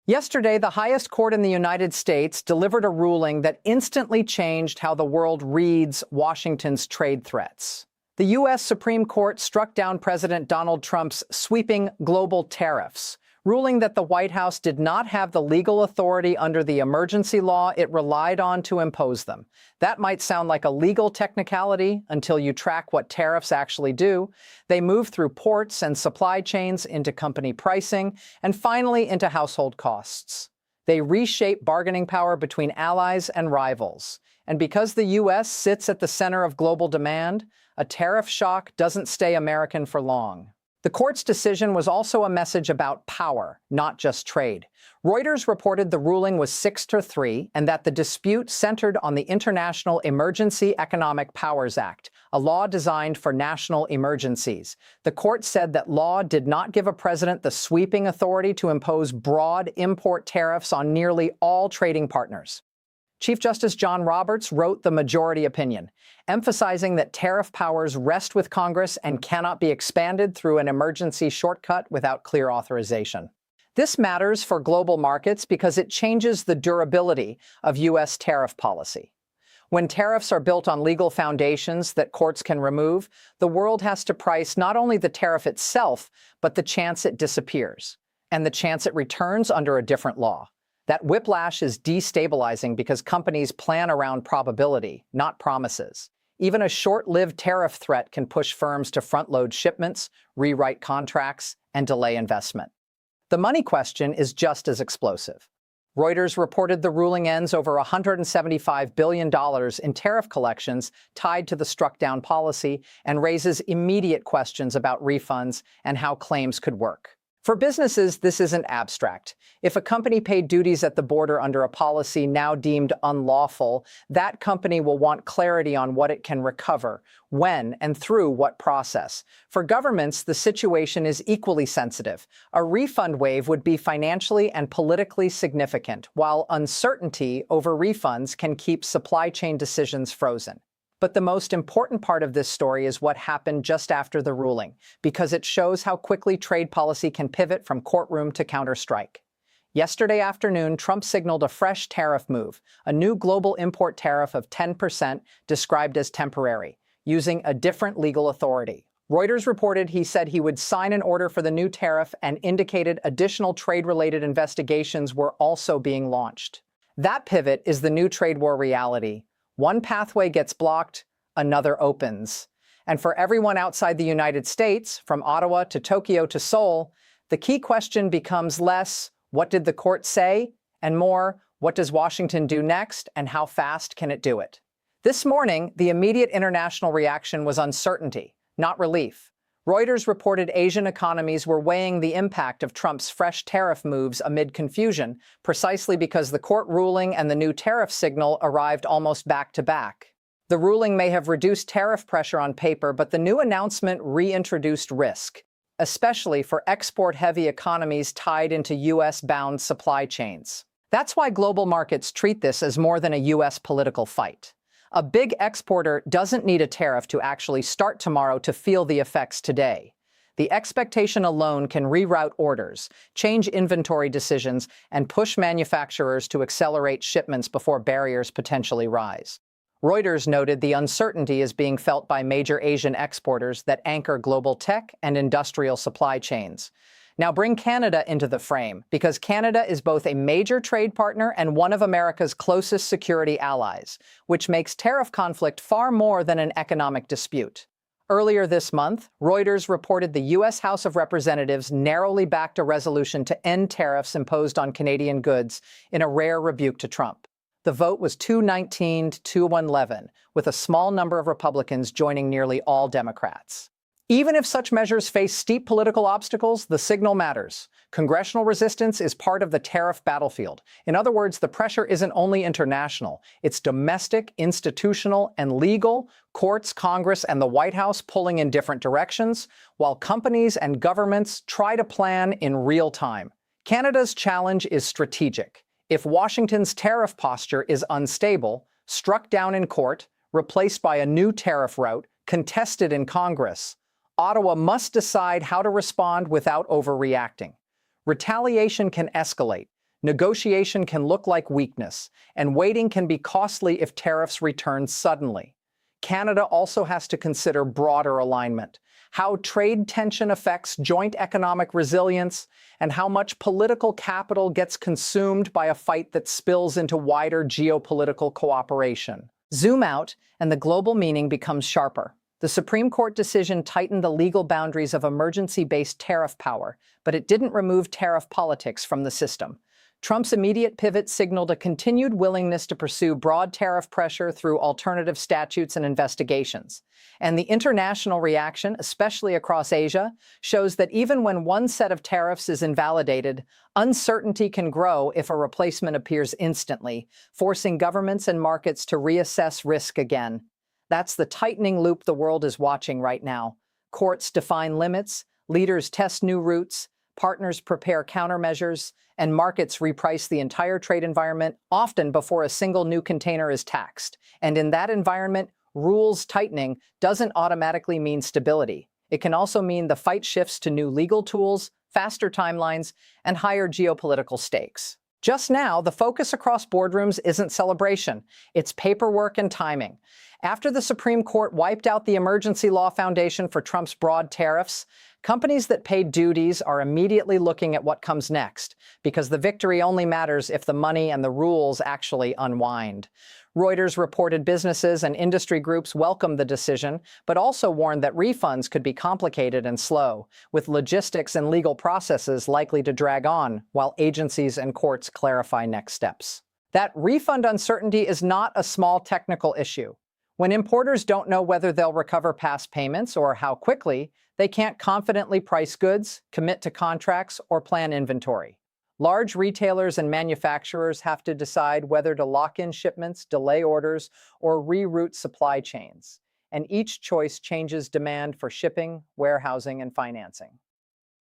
Yesterday, the highest court in the United States delivered a ruling that instantly changed how the world reads Washington's trade threats. The U.S. Supreme Court struck down President Donald Trump's sweeping global tariffs, ruling that the White House did not have the legal authority under the emergency law it relied on to impose them. That might sound like a legal technicality until you track what tariffs actually do. They move through ports and supply chains into company pricing and finally into household costs. They reshape bargaining power between allies and rivals. And because the U.S. sits at the center of global demand, a tariff shock doesn't stay American for long. The court's decision was also a message about power, not just trade. Reuters reported the ruling was 6-3 and that the dispute centered on the International Emergency Economic Powers Act, a law designed for national emergencies. The court said that law did not give a president the sweeping authority to impose broad import tariffs on nearly all trading partners. Chief Justice John Roberts wrote the majority opinion, emphasizing that tariff powers rest with Congress and cannot be expanded through an emergency shortcut without clear authorization. This matters for global markets because it changes the durability of U.S. tariff policy. When tariffs are built on legal foundations that courts can remove, the world has to price not only the tariff itself, but the chance it disappears, and the chance it returns under a different law. That whiplash is destabilizing because companies plan around probability, not promises. Even a short-lived tariff threat can push firms to front-load shipments, rewrite contracts, and delay investment. The money question is just as explosive. Reuters reported the ruling ends over $175 billion in tariff collections tied to the struck-down policy and raises immediate questions about refunds and how claims could work. For businesses, this isn't abstract. If a company paid duties at the border under a policy now deemed unlawful, that company will want clarity on what it can recover, when, and through what process. For governments, the situation is equally sensitive. A refund wave would be financially and politically significant, while uncertainty over refunds can keep supply chain decisions frozen. But the most important part of this story is what happened just after the ruling, because it shows how quickly trade policy can pivot from courtroom to counterstrike. Yesterday afternoon, Trump signaled a fresh tariff move, a new global import tariff of 10% described as temporary, using a different legal authority. Reuters reported he said he would sign an order for the new tariff and indicated additional trade-related investigations were also being launched. That pivot is the new trade war reality. One pathway gets blocked, another opens. And for everyone outside the United States, from Ottawa to Tokyo to Seoul, the key question becomes less, what did the court say? And more, what does Washington do next, and how fast can it do it? This morning, the immediate international reaction was uncertainty, not relief. Reuters reported Asian economies were weighing the impact of Trump's fresh tariff moves amid confusion, precisely because the court ruling and the new tariff signal arrived almost back-to-back. The ruling may have reduced tariff pressure on paper, but the new announcement reintroduced risk, especially for export-heavy economies tied into U.S.-bound supply chains. That's why global markets treat this as more than a U.S. political fight. A big exporter doesn't need a tariff to actually start tomorrow to feel the effects today. The expectation alone can reroute orders, change inventory decisions, and push manufacturers to accelerate shipments before barriers potentially rise. Reuters noted the uncertainty is being felt by major Asian exporters that anchor global tech and industrial supply chains. Now bring Canada into the frame, because Canada is both a major trade partner and one of America's closest security allies, which makes tariff conflict far more than an economic dispute. Earlier this month, Reuters reported the U.S. House of Representatives narrowly backed a resolution to end tariffs imposed on Canadian goods in a rare rebuke to Trump. The vote was 219 to 211, with a small number of Republicans joining nearly all Democrats. Even if such measures face steep political obstacles, the signal matters. Congressional resistance is part of the tariff battlefield. In other words, the pressure isn't only international. It's domestic, institutional, and legal, courts, Congress, and the White House pulling in different directions, while companies and governments try to plan in real time. Canada's challenge is strategic. If Washington's tariff posture is unstable, struck down in court, replaced by a new tariff route, contested in Congress, Ottawa must decide how to respond without overreacting. Retaliation can escalate. Negotiation can look like weakness, and waiting can be costly if tariffs return suddenly. Canada also has to consider broader alignment, how trade tension affects joint economic resilience, and how much political capital gets consumed by a fight that spills into wider geopolitical cooperation. Zoom out, and the global meaning becomes sharper. The Supreme Court decision tightened the legal boundaries of emergency-based tariff power, but it didn't remove tariff politics from the system. Trump's immediate pivot signaled a continued willingness to pursue broad tariff pressure through alternative statutes and investigations. And the international reaction, especially across Asia, shows that even when one set of tariffs is invalidated, uncertainty can grow if a replacement appears instantly, forcing governments and markets to reassess risk again. That's the tightening loop the world is watching right now. Courts define limits, leaders test new routes, partners prepare countermeasures, and markets reprice the entire trade environment, often before a single new container is taxed. And in that environment, rules tightening doesn't automatically mean stability. It can also mean the fight shifts to new legal tools, faster timelines, and higher geopolitical stakes. Just now, the focus across boardrooms isn't celebration, it's paperwork and timing. After the Supreme Court wiped out the emergency law foundation for Trump's broad tariffs, companies that paid duties are immediately looking at what comes next, because the victory only matters if the money and the rules actually unwind. Reuters reported businesses and industry groups welcomed the decision, but also warned that refunds could be complicated and slow, with logistics and legal processes likely to drag on while agencies and courts clarify next steps. That refund uncertainty is not a small technical issue. When importers don't know whether they'll recover past payments or how quickly, they can't confidently price goods, commit to contracts, or plan inventory. Large retailers and manufacturers have to decide whether to lock in shipments, delay orders, or reroute supply chains. And each choice changes demand for shipping, warehousing, and financing.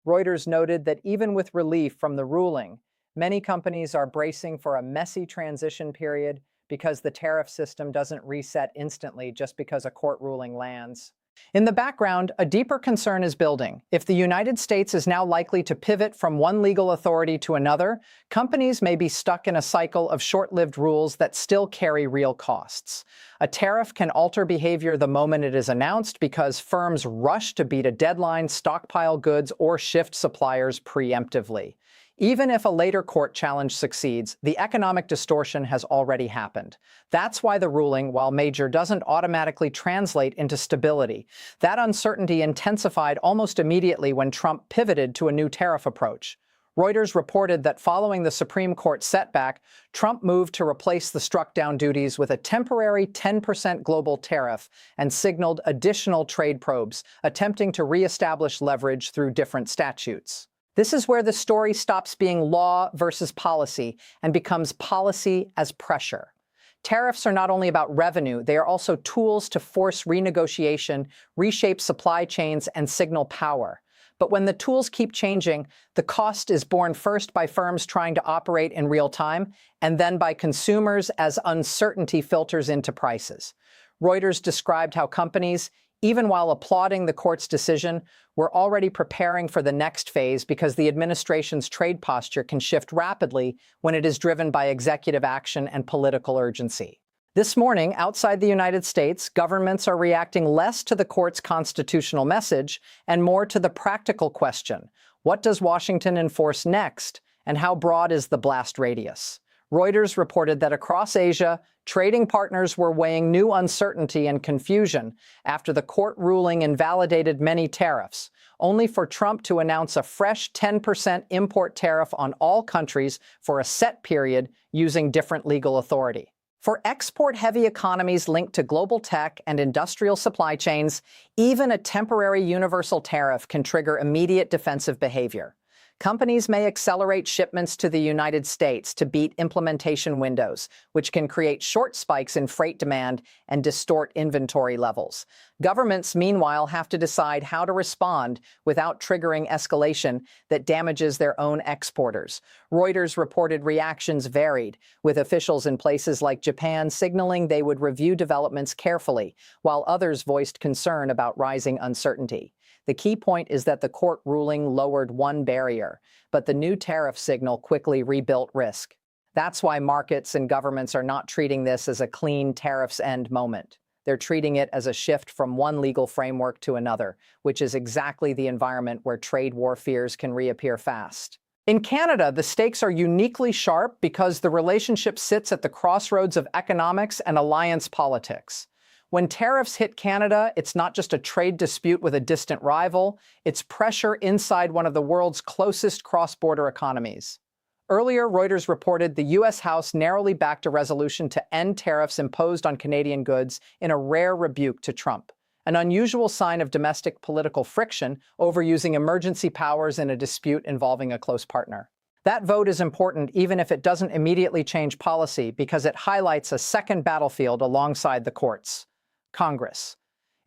Reuters noted that even with relief from the ruling, many companies are bracing for a messy transition period because the tariff system doesn't reset instantly just because a court ruling lands. In the background, a deeper concern is building. If the United States is now likely to pivot from one legal authority to another, companies may be stuck in a cycle of short-lived rules that still carry real costs. A tariff can alter behavior the moment it is announced because firms rush to beat a deadline, stockpile goods, or shift suppliers preemptively. Even if a later court challenge succeeds, the economic distortion has already happened. That's why the ruling, while major, doesn't automatically translate into stability. That uncertainty intensified almost immediately when Trump pivoted to a new tariff approach. Reuters reported that following the Supreme Court setback, Trump moved to replace the struck-down duties with a temporary 10% global tariff and signaled additional trade probes, attempting to reestablish leverage through different statutes. This is where the story stops being law versus policy and becomes policy as pressure. Tariffs are not only about revenue, they are also tools to force renegotiation, reshape supply chains, and signal power. But when the tools keep changing, the cost is borne first by firms trying to operate in real time, and then by consumers as uncertainty filters into prices. Reuters described how companies, even while applauding the court's decision, we're already preparing for the next phase because the administration's trade posture can shift rapidly when it is driven by executive action and political urgency. This morning, outside the United States, governments are reacting less to the court's constitutional message and more to the practical question: what does Washington enforce next, and how broad is the blast radius? Reuters reported that across Asia, trading partners were weighing new uncertainty and confusion after the court ruling invalidated many tariffs, only for Trump to announce a fresh 10% import tariff on all countries for a set period using different legal authority. For export-heavy economies linked to global tech and industrial supply chains, even a temporary universal tariff can trigger immediate defensive behavior. Companies may accelerate shipments to the United States to beat implementation windows, which can create short spikes in freight demand and distort inventory levels. Governments, meanwhile, have to decide how to respond without triggering escalation that damages their own exporters. Reuters reported reactions varied, with officials in places like Japan signaling they would review developments carefully, while others voiced concern about rising uncertainty. The key point is that the court ruling lowered one barrier, but the new tariff signal quickly rebuilt risk. That's why markets and governments are not treating this as a clean tariffs end moment. They're treating it as a shift from one legal framework to another, which is exactly the environment where trade war fears can reappear fast. In Canada, the stakes are uniquely sharp because the relationship sits at the crossroads of economics and alliance politics. When tariffs hit Canada, it's not just a trade dispute with a distant rival, it's pressure inside one of the world's closest cross-border economies. Earlier, Reuters reported the U.S. House narrowly backed a resolution to end tariffs imposed on Canadian goods in a rare rebuke to Trump, an unusual sign of domestic political friction over using emergency powers in a dispute involving a close partner. That vote is important even if it doesn't immediately change policy because it highlights a second battlefield alongside the courts: Congress.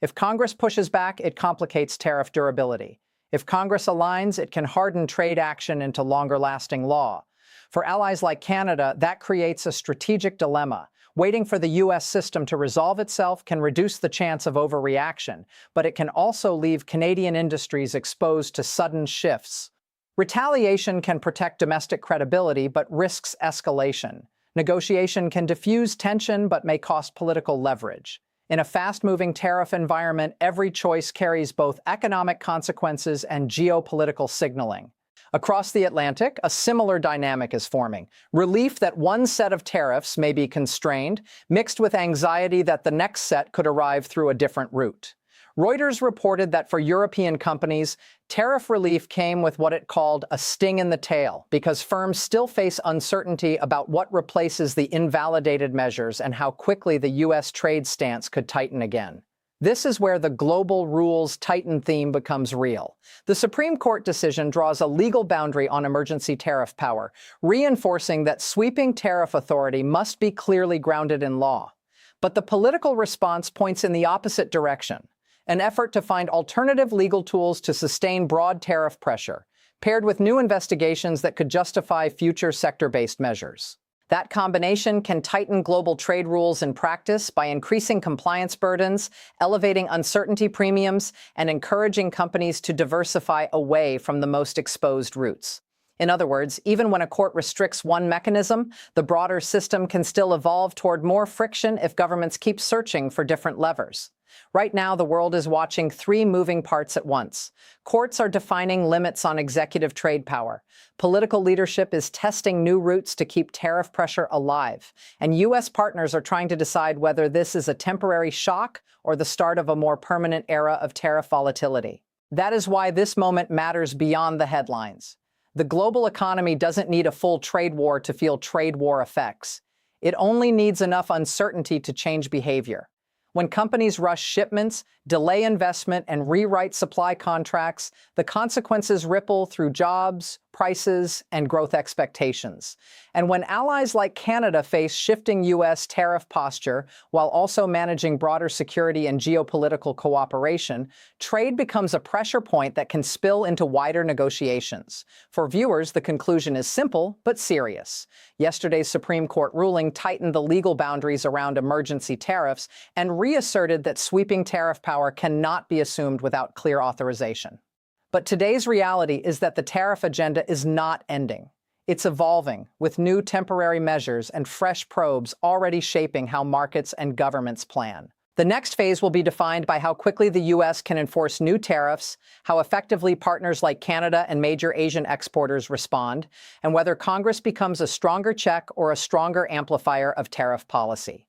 If Congress pushes back, it complicates tariff durability. If Congress aligns, it can harden trade action into longer-lasting law. For allies like Canada, that creates a strategic dilemma. Waiting for the U.S. system to resolve itself can reduce the chance of overreaction, but it can also leave Canadian industries exposed to sudden shifts. Retaliation can protect domestic credibility but risks escalation. Negotiation can diffuse tension but may cost political leverage. In a fast-moving tariff environment, every choice carries both economic consequences and geopolitical signaling. Across the Atlantic, a similar dynamic is forming: relief that one set of tariffs may be constrained, mixed with anxiety that the next set could arrive through a different route. Reuters reported that for European companies, tariff relief came with what it called a sting in the tail, because firms still face uncertainty about what replaces the invalidated measures and how quickly the U.S. trade stance could tighten again. This is where the global rules tighten theme becomes real. The Supreme Court decision draws a legal boundary on emergency tariff power, reinforcing that sweeping tariff authority must be clearly grounded in law. But the political response points in the opposite direction: an effort to find alternative legal tools to sustain broad tariff pressure, paired with new investigations that could justify future sector-based measures. That combination can tighten global trade rules in practice by increasing compliance burdens, elevating uncertainty premiums, and encouraging companies to diversify away from the most exposed routes. In other words, even when a court restricts one mechanism, the broader system can still evolve toward more friction if governments keep searching for different levers. Right now, the world is watching three moving parts at once. Courts are defining limits on executive trade power. Political leadership is testing new routes to keep tariff pressure alive. And U.S. partners are trying to decide whether this is a temporary shock or the start of a more permanent era of tariff volatility. That is why this moment matters beyond the headlines. The global economy doesn't need a full trade war to feel trade war effects. It only needs enough uncertainty to change behavior. When companies rush shipments, delay investment, and rewrite supply contracts, the consequences ripple through jobs, prices, and growth expectations. And when allies like Canada face shifting U.S. tariff posture while also managing broader security and geopolitical cooperation, trade becomes a pressure point that can spill into wider negotiations. For viewers, the conclusion is simple but serious. Yesterday's Supreme Court ruling tightened the legal boundaries around emergency tariffs and reasserted that sweeping tariff power cannot be assumed without clear authorization. But today's reality is that the tariff agenda is not ending. It's evolving, with new temporary measures and fresh probes already shaping how markets and governments plan. The next phase will be defined by how quickly the U.S. can enforce new tariffs, how effectively partners like Canada and major Asian exporters respond, and whether Congress becomes a stronger check or a stronger amplifier of tariff policy.